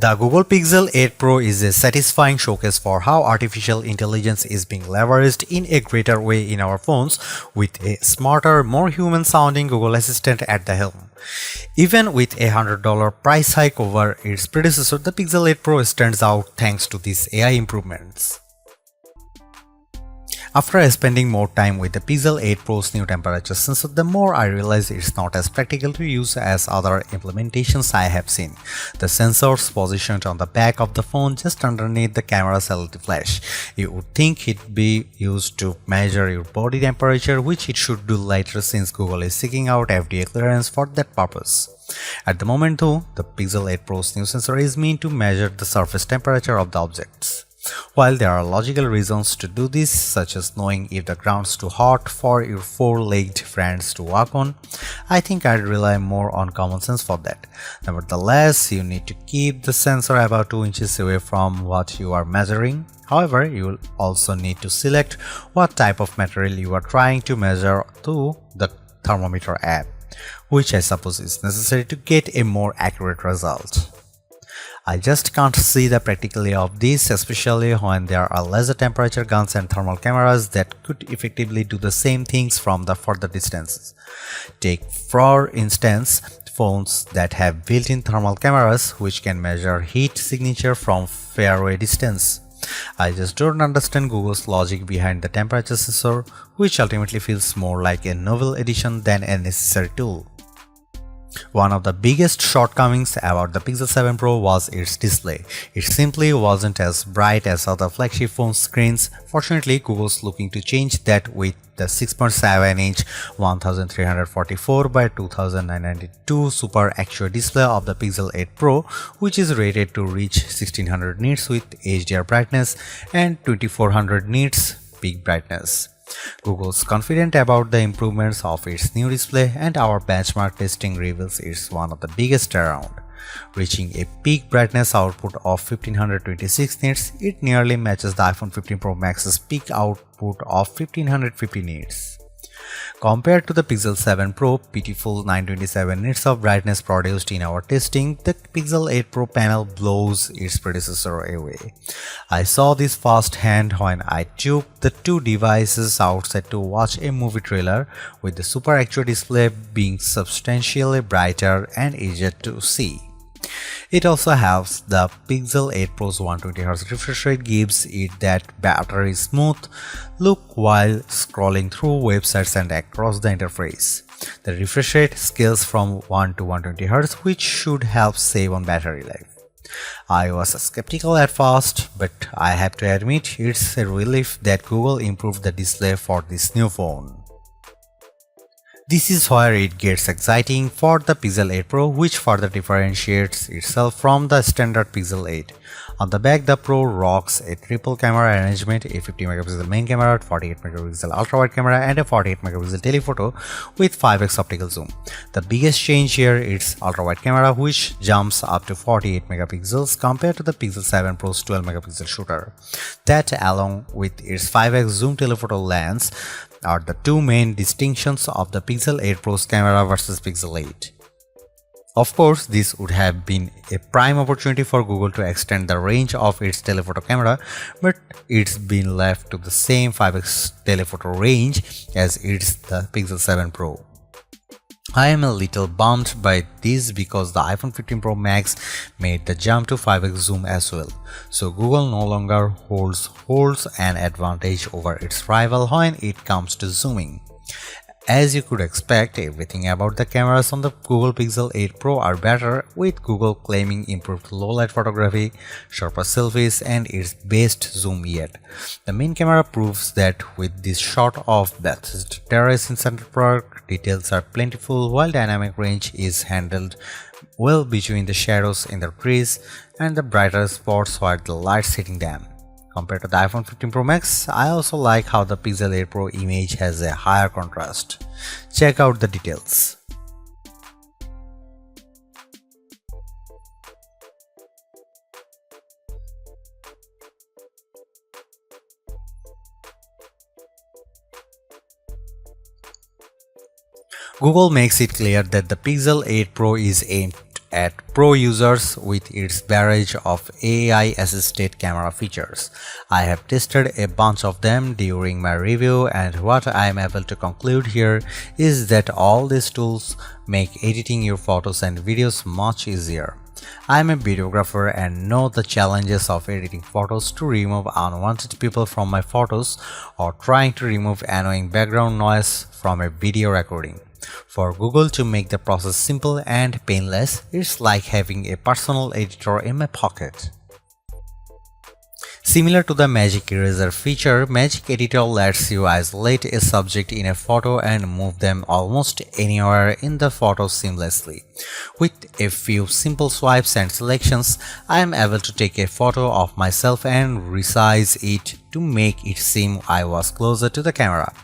The Google Pixel 8 Pro is a satisfying showcase for how artificial intelligence is being leveraged in a greater way in our phones, with a smarter, more human-sounding Google Assistant at the helm. Even with a $100 price hike over its predecessor, the Pixel 8 Pro stands out thanks to these AI improvements. After spending more time with the Pixel 8 Pro's new temperature sensor, the more I realize it's not as practical to use as other implementations I have seen. The sensor's positioned on the back of the phone just underneath the camera's LED flash. You would think it'd be used to measure your body temperature, which it should do later since Google is seeking out FDA clearance for that purpose. At the moment though, the Pixel 8 Pro's new sensor is meant to measure the surface temperature of the objects. While there are logical reasons to do this, such as knowing if the ground's too hot for your four-legged friends to walk on, I think I'd rely more on common sense for that. Nevertheless, you need to keep the sensor about 2 inches away from what you are measuring. However, you will also need to select what type of material you are trying to measure through the thermometer app, which I suppose is necessary to get a more accurate result. I just can't see the practicality of this, especially when there are laser temperature guns and thermal cameras that could effectively do the same things from the further distances. Take, for instance, phones that have built-in thermal cameras which can measure heat signature from faraway distance. I just don't understand Google's logic behind the temperature sensor, which ultimately feels more like a novel addition than a necessary tool. One of the biggest shortcomings about the Pixel 7 Pro was its display. It simply wasn't as bright as other flagship phone screens. Fortunately, Google's looking to change that with the 6.7-inch 1344 by 2992 Super Actual display of the Pixel 8 Pro, which is rated to reach 1600 nits with HDR brightness and 2400 nits peak brightness. Google's confident about the improvements of its new display, and our benchmark testing reveals it's one of the biggest around. Reaching a peak brightness output of 1526 nits, it nearly matches the iPhone 15 Pro Max's peak output of 1550 nits. Compared to the Pixel 7 Pro pitiful 927 nits of brightness produced in our testing, the Pixel 8 Pro panel blows its predecessor away. I saw this firsthand when I took the two devices outside to watch a movie trailer, with the Super Actual display being substantially brighter and easier to see. It also helps the Pixel 8 Pro's 120Hz refresh rate gives it that battery smooth look while scrolling through websites and across the interface. The refresh rate scales from 1 to 120Hz, which should help save on battery life. I was skeptical at first, but I have to admit it's a relief that Google improved the display for this new phone. This is where it gets exciting for the Pixel 8 Pro, which further differentiates itself from the standard Pixel 8. On the back, the Pro rocks a triple camera arrangement, a 50MP main camera, 48MP ultra-wide camera and a 48MP telephoto with 5x optical zoom. The biggest change here is ultra-wide camera, which jumps up to 48MP compared to the Pixel 7 Pro's 12MP shooter. That, along with its 5x zoom telephoto lens, are the two main distinctions of the Pixel 8 Pro's camera versus Pixel 8. Of course, this would have been a prime opportunity for Google to extend the range of its telephoto camera, but it's been left to the same 5x telephoto range as it's the Pixel 7 Pro. I am a little bummed by this because the iPhone 15 Pro Max made the jump to 5x zoom as well, so Google no longer holds an advantage over its rival when it comes to zooming. As you could expect, everything about the cameras on the Google Pixel 8 Pro are better, with Google claiming improved low-light photography, sharper selfies, and its best zoom yet. The main camera proves that with this shot of Bethesda Terrace in Central Park, details are plentiful while dynamic range is handled well between the shadows in the trees and the brighter spots where the light's hitting them. Compared to the iPhone 15 Pro Max, I also like how the Pixel 8 Pro image has a higher contrast. Check out the details. Google makes it clear that the Pixel 8 Pro is aimed at pro users with its barrage of AI-assisted camera features. I have tested a bunch of them during my review, and what I am able to conclude here is that all these tools make editing your photos and videos much easier. I am a videographer and know the challenges of editing photos to remove unwanted people from my photos or trying to remove annoying background noise from a video recording. For Google to make the process simple and painless, it's like having a personal editor in my pocket. Similar to the Magic Eraser feature, Magic Editor lets you isolate a subject in a photo and move them almost anywhere in the photo seamlessly. With a few simple swipes and selections, I am able to take a photo of myself and resize it to make it seem I was closer to the camera.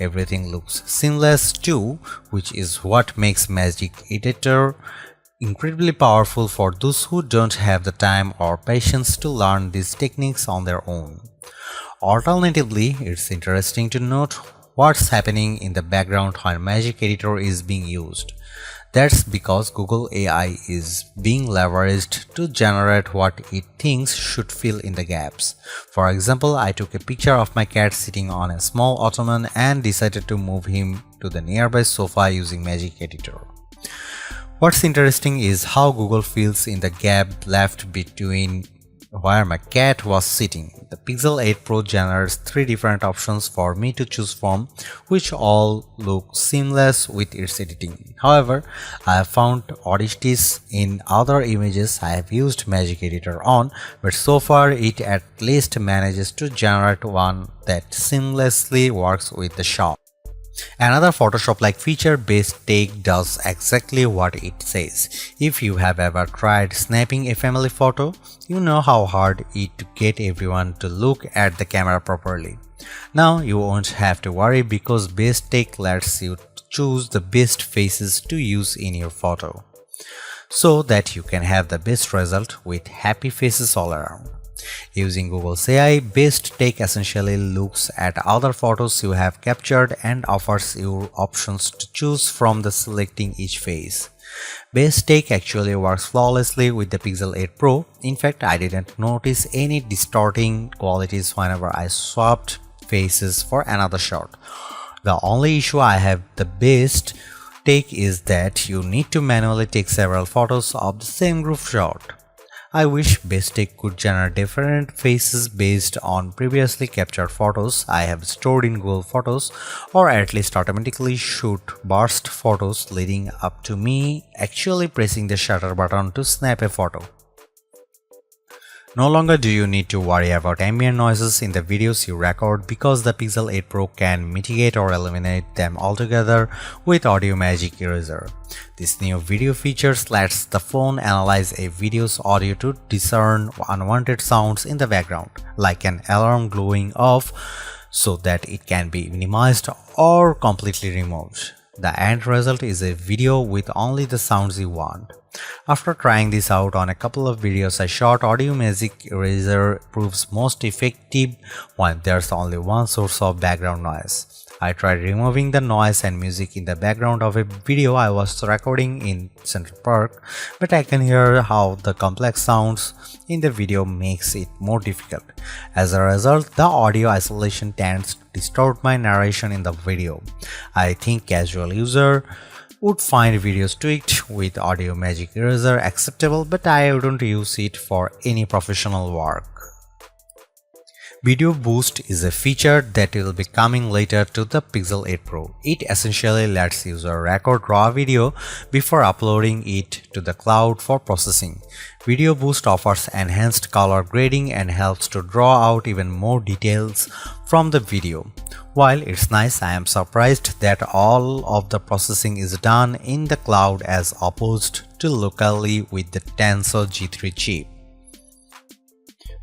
Everything looks seamless too, which is what makes Magic Editor incredibly powerful for those who don't have the time or patience to learn these techniques on their own. Alternatively, it's interesting to note what's happening in the background when Magic Editor is being used. That's because Google AI is being leveraged to generate what it thinks should fill in the gaps. For example, I took a picture of my cat sitting on a small ottoman and decided to move him to the nearby sofa using Magic Editor. What's interesting is how Google fills in the gap left between where my cat was sitting. The Pixel 8 Pro generates 3 different options for me to choose from, which all look seamless with its editing. However, I have found oddities in other images I have used Magic Editor on, but so far it at least manages to generate one that seamlessly works with the shot. Another Photoshop-like feature, Best Take, does exactly what it says. If you have ever tried snapping a family photo, you know how hard it is to get everyone to look at the camera properly. Now you won't have to worry because Best Take lets you choose the best faces to use in your photo, so that you can have the best result with happy faces all around. Using Google's AI, Best Take essentially looks at other photos you have captured and offers you options to choose from the selecting each face. Best Take actually works flawlessly with the Pixel 8 Pro. In fact, I didn't notice any distorting qualities whenever I swapped faces for another shot. The only issue I have with the Best Take is that you need to manually take several photos of the same group shot. I wish Best Take could generate different faces based on previously captured photos I have stored in Google Photos, or at least automatically shoot burst photos leading up to me actually pressing the shutter button to snap a photo. No longer do you need to worry about ambient noises in the videos you record because the Pixel 8 Pro can mitigate or eliminate them altogether with Audio Magic Eraser. This new video feature lets the phone analyze a video's audio to discern unwanted sounds in the background, like an alarm going off, so that it can be minimized or completely removed. The end result is a video with only the sounds you want. After trying this out on a couple of videos I shot, Audio Magic Eraser proves most effective when there's only one source of background noise. I tried removing the noise and music in the background of a video I was recording in Central Park, but I can hear how the complex sounds in the video makes it more difficult. As a result, the audio isolation tends to distort my narration in the video. I think casual user would find videos tweaked with Audio Magic Eraser acceptable, but I wouldn't use it for any professional work. Video Boost is a feature that will be coming later to the Pixel 8 Pro. It essentially lets user record raw video before uploading it to the cloud for processing. Video Boost offers enhanced color grading and helps to draw out even more details from the video. While it's nice, I am surprised that all of the processing is done in the cloud as opposed to locally with the Tensor G3 chip.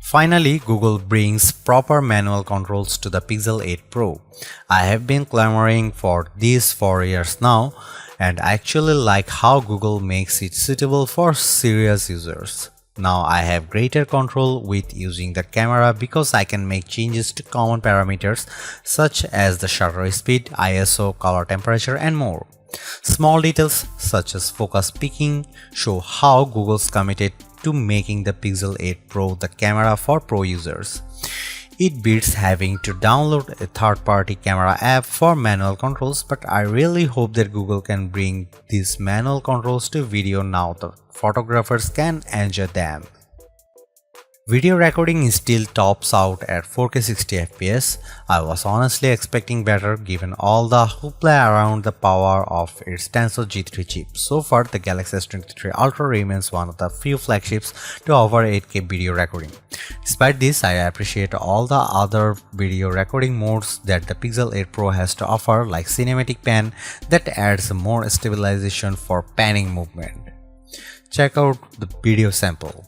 Finally, Google brings proper manual controls to the Pixel 8 Pro. I have been clamoring for this for years now, and I actually like how Google makes it suitable for serious users. Now I have greater control with using the camera because I can make changes to common parameters such as the shutter speed, ISO, color temperature, and more. Small details such as focus peaking show how Google's committed to making the Pixel 8 Pro the camera for pro users. It beats having to download a third-party camera app for manual controls, but I really hope that Google can bring these manual controls to video now that photographers can enjoy them. Video recording still tops out at 4K 60fps. I was honestly expecting better given all the hoopla around the power of its Tensor G3 chip. So far, the Galaxy S23 Ultra remains one of the few flagships to offer 8K video recording. Despite this, I appreciate all the other video recording modes that the Pixel 8 Pro has to offer, like Cinematic Pan that adds more stabilization for panning movement. Check out the video sample.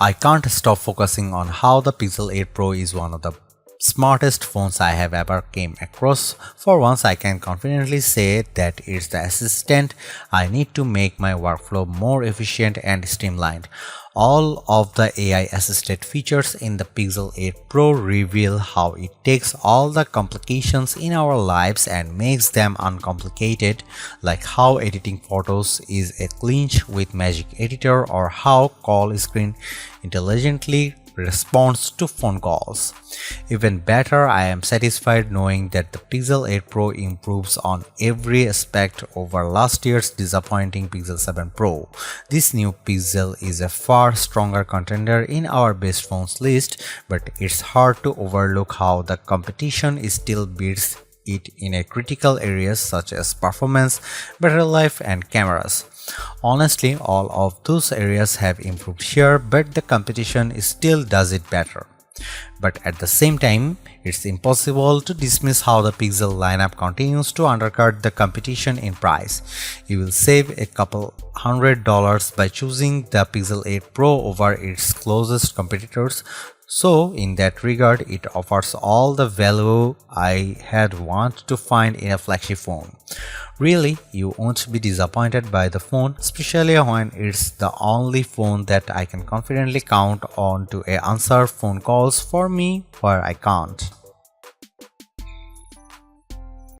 I can't stop focusing on how the Pixel 8 Pro is one of the smartest phones I have ever came across. For once, I can confidently say that it's the assistant I need to make my workflow more efficient and streamlined. All of the AI assisted features in the Pixel 8 Pro reveal how it takes all the complications in our lives and makes them uncomplicated, like how editing photos is a clinch with Magic Editor or how call screen intelligently responds to phone calls. Even better, I am satisfied knowing that the Pixel 8 Pro improves on every aspect over last year's disappointing Pixel 7 Pro. This new Pixel is a far stronger contender in our best phones list, but it's hard to overlook how the competition still beats it in a critical areas such as performance, battery life, and cameras. Honestly, all of those areas have improved here, but the competition still does it better. But at the same time, it's impossible to dismiss how the Pixel lineup continues to undercut the competition in price. You will save a couple $100 by choosing the Pixel 8 Pro over its closest competitors. So in that regard, it offers all the value I had wanted to find in a flagship phone. Really, you won't be disappointed by the phone, especially when it's the only phone that I can confidently count on to answer phone calls for me where I can't.